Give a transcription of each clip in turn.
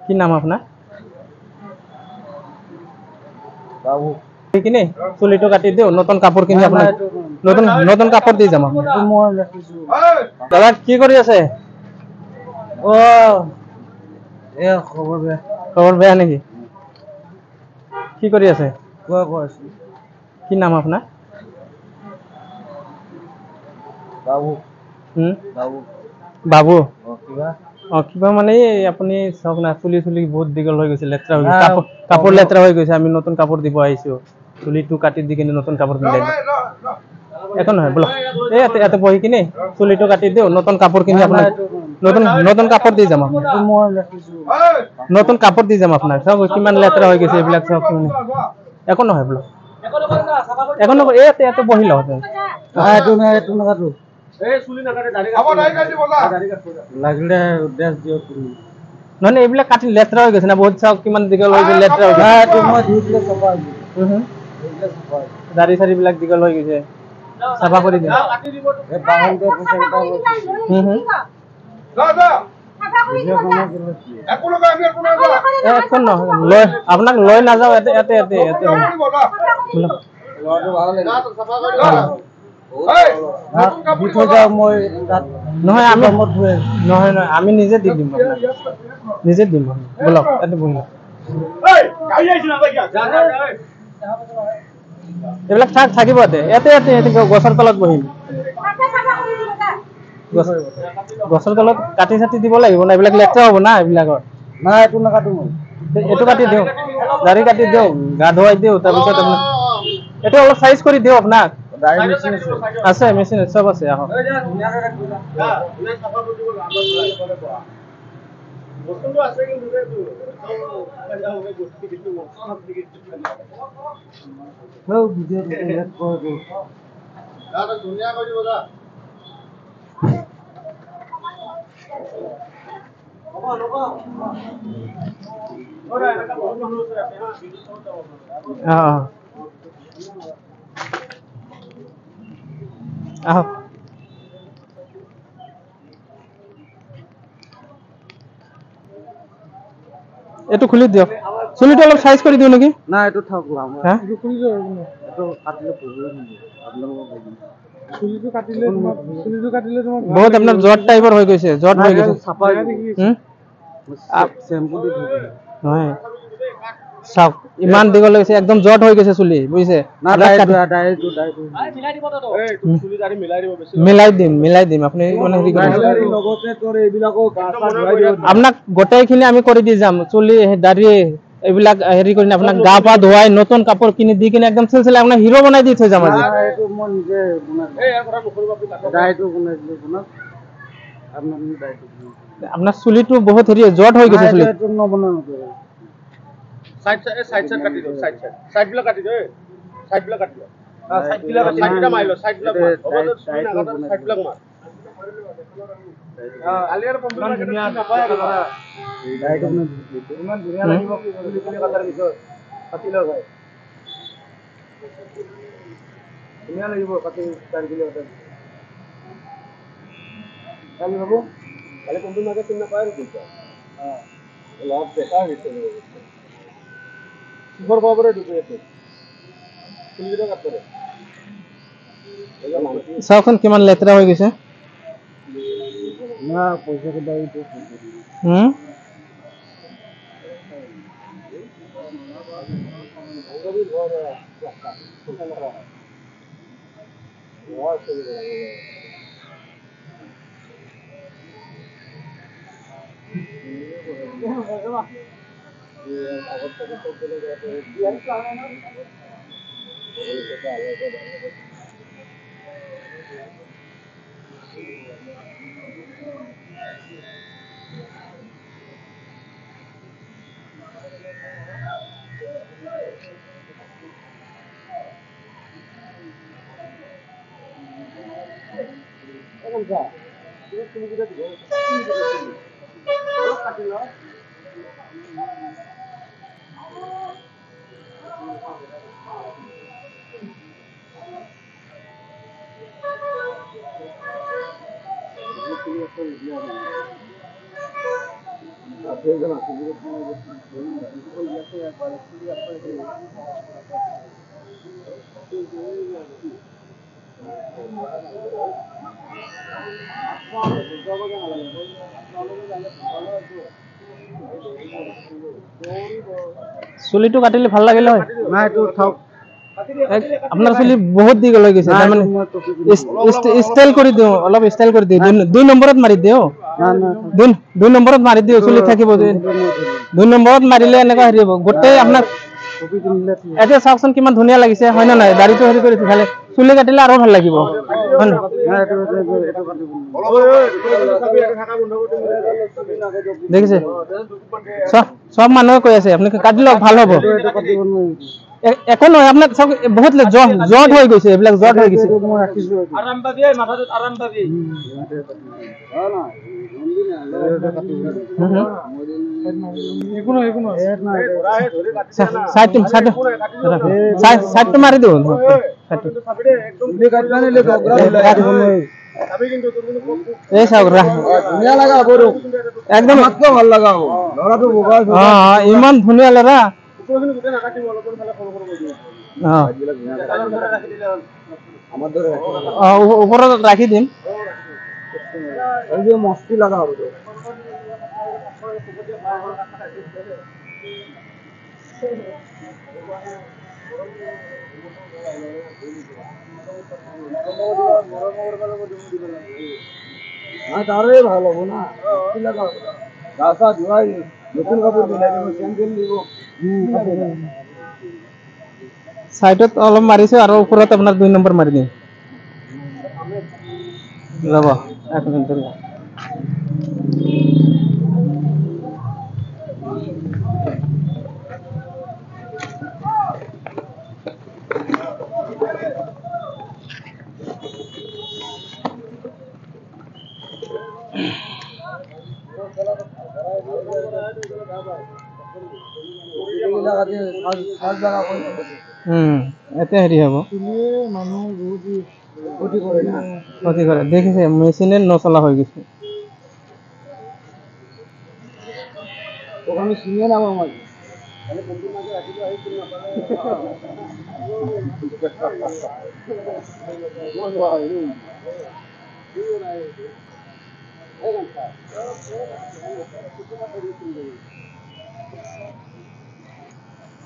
কি নাম আপনার? বাবু কিনে চুলিটো কাটি দিও, নতুন কাপড় কিনে আপনার নতুন নতুন কাপড় দিয়ে যাম। দাদা কি কৰি আছে? ও এ খবৰ বেয়া খবৰ বেয়া নেকি? কি কৰি আছে? কোৱা কোৱা কি নাম আপনার? বাবু হুম বাবু বাবু। কিবা কিবা মানে এই আপুনি চাওক না, চুলি চুলি বহুত দীঘল হৈ গৈছে, লেতেৰা হৈ গৈছে, না, কাপোৰ লেতেৰা হৈ গৈছে। আমি নতুন কাপোৰ দিব আহিছো, চুলিটো কাটি দি কিনে নতুন কাপোৰ পিন্ধাই দিম। একো নহয় বলক, এই ইয়াতে বহি কিনে চুলিটো কাটি দিও, নতুন কাপোৰ কিনি আপোনাক নতুন নতুন কাপোৰ দি যাম। নতুন কাপোৰ দি যাম আপোনাক। চাওক কিমান লেতেৰা হৈ গৈছে এইবিলাক, চাওক মানে একো নহয় বলক, একো নহয়। ইয়াতে ইয়াতে বহি লওক। এইটো নাকাটো লাগিলে ড্ৰেছ দিয়ক তুমি। নহয় এইবিলাক কাটি লেতেৰা হৈ গৈছে না বহুত, চাওক কিমান দীঘল হৈ গৈছে, লেতেৰা হৈ গৈছে। দাড়ি চাড়ি বিলাক দীঘল হৈ গৈছে, চাফা কৰি দিম। একো নহয়, লৈ আপোনাক লৈ নাযাওঁ। ইয়াতে ইয়াতে ইয়াতে ইয়াতে নহয় আমি নহয় নহয় আমি নিজে দি দিম আপোনাক, নিজে দিম। বলক ইয়াতে বহি লওক। এইবিলাক থাক থাকিব ইয়াতে ইয়াতে ইয়াতে গছৰ তলত বহিম। গছৰ তলত কাটি চাটি দিব লাগিব না, এইবিলাক লেতেৰা হ'ব না এইবিলাকৰ। নাই এইটো নাকাটো মই। এইটো কাটি দিওঁ, দাড়ি কাটি দিওঁ, গা ধুৱাই দিওঁ, তাৰপিছত আপোনাক এইটো অলপ চাইজ কৰি দিওঁ আপোনাক। আছে মেচিন চব আছে, আহক। বস্তুটো আছে কিন্তু ধুনীয়া কৰি দিব যা। আহক। এইটো খুলি দিয়ক, চুলিটো অলপ চাইজ কৰি দিওঁ নেকি? না এইটো থাক বহুত আপোনাৰ জট টাইপৰ হৈ গৈছে, জট হৈ গৈছে। নহয় চাওক ইমান দীঘল হৈছে, একদম জট হৈ গৈছে চুলি, বুজিছে? মিলাই দিম আপুনি মানে হেৰি কৰিব। আপোনাক গোটেইখিনি আমি কৰি দি যাম, চুলি দাড়ি এইবিলাক হেৰি কৰি আপোনাক গা পা ধুৱাই নতুন কাপোৰ কিনি দি কিনে একদম চিলচিলা আপোনাক হিৰো বনাই দি থৈ যাম আজি। আপোনাৰ চুলিটো বহুত হেৰি জট হৈ গৈছে চুলি। ধুনীয়া লাগিব কাটি কালি ভাবো কালি কোনটো নাকে চিনি নাপায় নেকি? লাভ দেখা হৈছে কিহৰ খবৰে চাওকচোন কিমান লেতেৰা হৈ গৈছে। না পইচা কেইটা চুলিটো কাটিলে ভাল লাগিলে হয় না এইটো থাক আপোনাৰ চুলি বহুত দীঘল হৈ গৈছে তাৰমানে ষ্টাইল কৰি দিওঁ অলপ ষ্টাইল কৰি দিওঁ 2 নম্বৰত মাৰি দিওঁ না না 2 নম্বৰত মাৰি দিওঁ চুলি থাকিব 2 নম্বৰত মাৰিলে এনেকুৱা হেৰি হ'ব গোটেই আপোনাক টপি কিনিলে এতিয়া চাওকচোন কিমান ধুনীয়া লাগিছে হয় না নাই দাড়িটো হেৰি কৰি ভালে চুলি কাটিলে আৰু ভাল লাগিব হয় না না এইটো কাটিব দেখিছে সব মানুহে কৈ আছে আপুনি কাটি লওক ভাল হ'ব এইটো কাটিব নোৱাৰি একো নহয় আপোনাক চাওক বহুত জট হৈ গৈছে এইবিলাক জট হৈ গৈছে মই ৰাখিছো আৰাম পাবি মাথাটোত আৰাম পাবি হয় না সাইডটো মাৰি দিওঁ এই চাওক ধুনীয়া লাগা হ'ব একদম ভাল লগা হ'ব ল'ৰাটো বগা ইমান ধুনীয়া ল'ৰা ওপৰত ৰাখি দিম মস্তি লগা হ'ব তাৰে ভাল হ'ব না গা চা ধুৱাই নতুন কাপোৰ পিন্ধাই দিব চেণ্ডেল দিব সাইডত অলপ মাৰিছো আৰু ওপৰত আপোনাৰ 2 নম্বৰ মাৰি দিম ৰ'ব এক মিনিট ৰ'ব এতিয়া হেৰি হ'ব ক্ষতি কৰে দেখিছে মেচিনে নচলা হৈ গৈছে আমি চিনিয়ে নাপাওঁ মই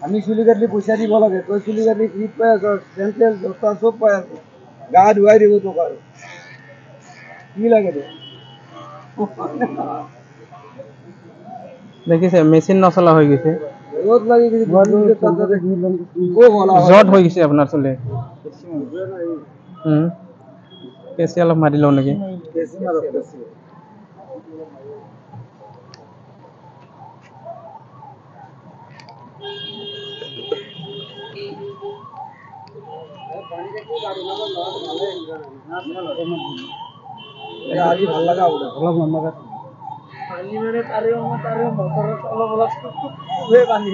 আমি চুলি কাটলি পইচা দিব লাগে তই চুলি কাটলি ক্লিপ পাই আছ চেন্ট্ৰেল জোতা চব পাই আছ গা ধুৱাই দিব তোক আৰু কি লাগে তোক দেখিছে মেচিন নচলা হৈ গৈছে ৰ'দ লাগি গৈছে জট হৈ গৈছে আপোনাৰ চুলি কেঁচি অলপ মাৰি লওঁ নেকি আজি ভাল লগা হ'ব অলপ মন লগা তাৰে মটৰত অলপ বান্ধি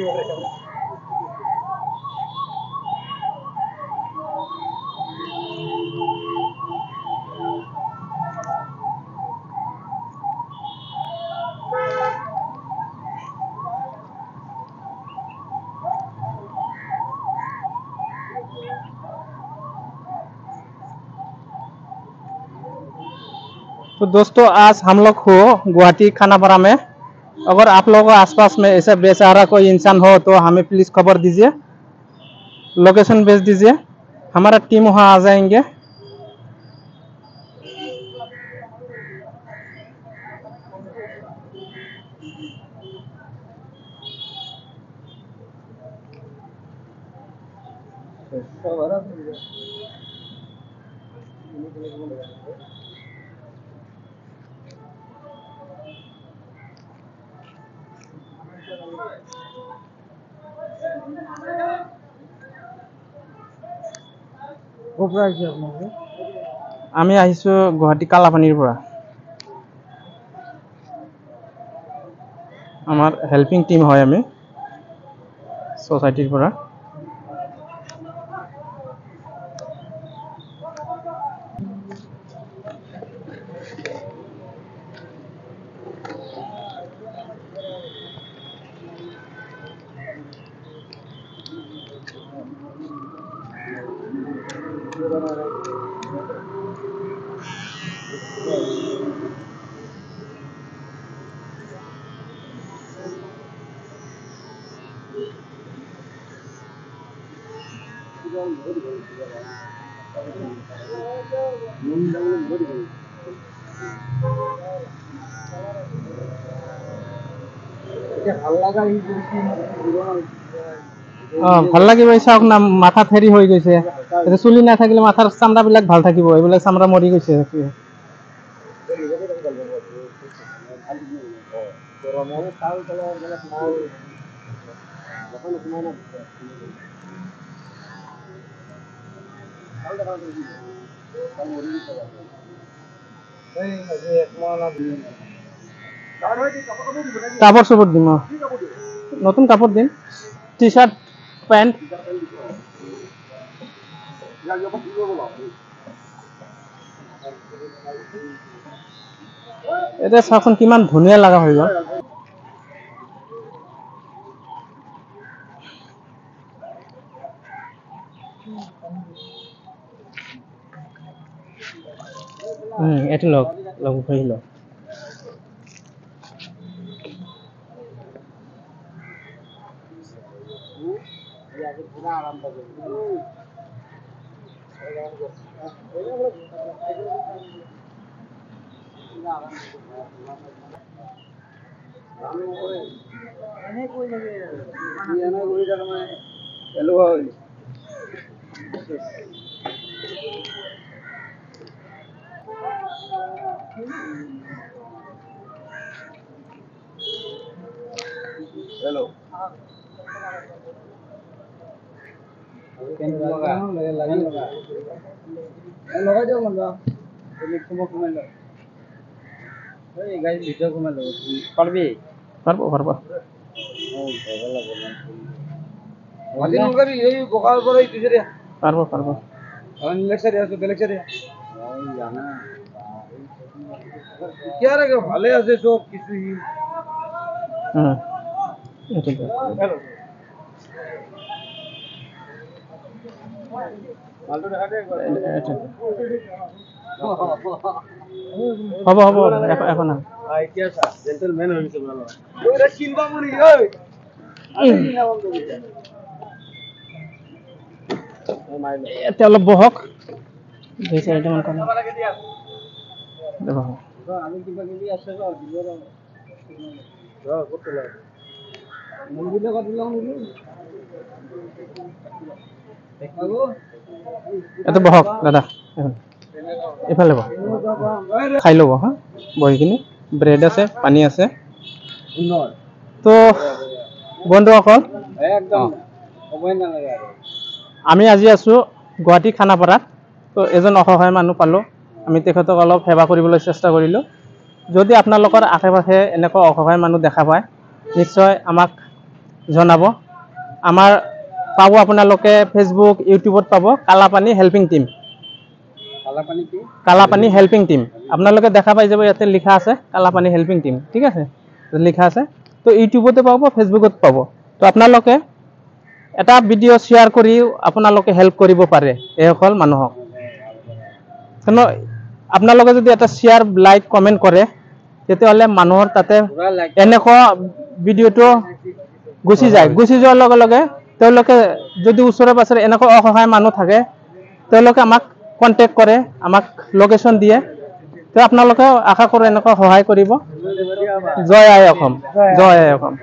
तो दोस्तों आज हम लोग हो गुवाहाटी खानापारा में अगर आप लोगों के आसपास में ऐसा बेसहारा कोई इंसान हो तो हमें प्लीज़ खबर दीजिए लोकेशन भेज दीजिए हमारा टीम वहाँ आ जाएंगे আমি আহিছো গুৱাহাটী কালাপানীৰ পৰা আমাৰ হেল্পিং টিম হয় আমি সোসাইটিৰ পৰা ভাল লাগিব চাওক না মাথাত হেৰি হৈ গৈছে চুলি নাথাকিলে মাথাৰ চামৰাবিলাক ভাল থাকিব এইবিলাক চামৰা মৰি গৈছে কাপড় চাপড় দিম নতুন কাপড় দিম টি শার্ট প্যান্ট এটা চাওকচোন কিমান ধুনীয়া লগা হৈ গ'ল এইটো লগ লগ হৈ লওক हेलो लगा जाओ मतलब गाइस वीडियो को मैं लो पढ़बी পারবো পারবো আদিন লগাবি এই বকাল করে দিছে রে পারবো পারবো আমি লেকচার আছে তো লেকচার ওই জানা কি আর ভালো আছে সব কিছুই এটা হ্যালো মালটো দেখা দে হব হব এখন না আইটিয়া স্যার জেন্টলম্যান হইছে ভালো ওরে চিনবা মনি ওই এটা অলপ বহক দুই চাৰিটা মান কাম দেখো আমি কিবা কিবি আছে তো দিলৰ কতলা মন্দিরে কত লাগ নিলি দেখাবো এটা বহক দাদা এখন এফালে বহ খাই ল'ব হা বহি কিনি ব্ৰেড আছে পানী আছে তো বন্ধুসকল একদম সময় নালাগে আৰু আমি আজি আছো গুৱাহাটী খানাপাৰাত তো এজন অসহায় মানুহ পালোঁ আমি তেখেতক অলপ সেৱা কৰিবলৈ চেষ্টা কৰিলোঁ যদি আপোনালোকৰ আশে পাশে এনেকুৱা অসহায় মানুহ দেখা পায় নিশ্চয় আমাক জনাব আমাৰ পাব আপোনালোকে ফেচবুক ইউটিউবত পাব কালাপানী হেল্পিং টিম কালাপানী কি কালাপানী হেল্পিং টিম আপোনালোকে দেখা পাই যাব ইয়াতে লিখা আছে কালাপানী হেল্পিং টিম ঠিক আছে লিখা আছে তো ইউটিউবতে পাব ফেচবুকত পাব তো আপোনালোকে এটা ভিডিঅ' শ্বেয়াৰ কৰি আপোনালোকে হেল্প কৰিব পাৰে এইসকল মানুহক কাৰণ আপোনালোকে যদি এটা শ্বেয়াৰ লাইক কমেণ্ট কৰে তেতিয়াহ'লে মানুহৰ তাতে এনেকুৱা ভিডিঅ'টো গুচি যায় গুচি যোৱাৰ লগে লগে তেওঁলোকে যদি ওচৰে পাছৰে এনেকুৱা অসহায় মানুহ থাকে তেওঁলোকে আমাক কণ্টেক্ট কৰে আমাক লোকেশ্যন দিয়ে তো আপোনালোকে আশা কৰোঁ এনেকুৱা সহায় কৰিব জয় আই অসম জয় আই অসম